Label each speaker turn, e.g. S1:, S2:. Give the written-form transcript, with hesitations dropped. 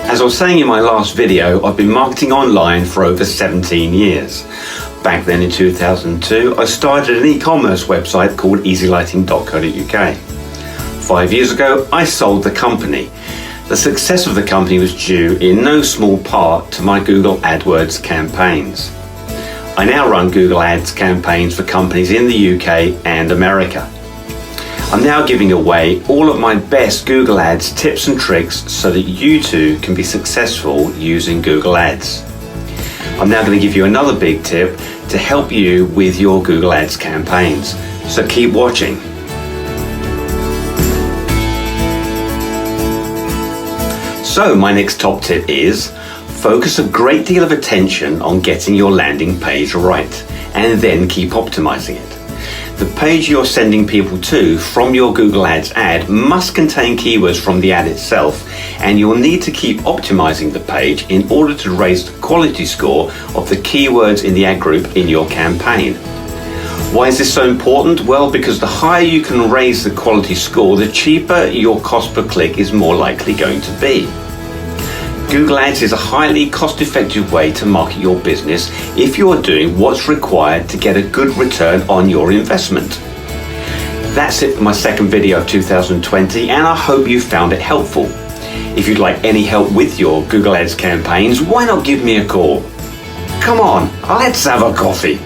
S1: As I was saying in my last video, I've been marketing online for over 17 years. Back then in 2002, I started an e-commerce website called easylighting.co.uk. 5 years ago, I sold the company. The success of the company was due in no small part to my Google Adwords campaigns. I now run Google Ads campaigns for companies in the UK and America. I'm now giving away all of my best Google Ads tips and tricks so that you too can be successful using Google Ads. I'm now going to give you another big tip to help you with your Google Ads campaigns. So keep watching. So my next top tip is focus a great deal of attention on getting your landing page right and then keep optimizing it. The page you're sending people to from your Google Ads ad must contain keywords from the ad itself, and you'll need to keep optimizing the page in order to raise the quality score of the keywords in the ad group in your campaign. Why is this so important? Well, because the higher you can raise the quality score, the cheaper your cost per click is more likely going to be. Google Ads is a highly cost-effective way to market your business if you're doing what's required to get a good return on your investment. That's it for my second video of 2020, and I hope you found it helpful. If you'd like any help with your Google Ads campaigns, why not give me a call? Come on, let's have a coffee.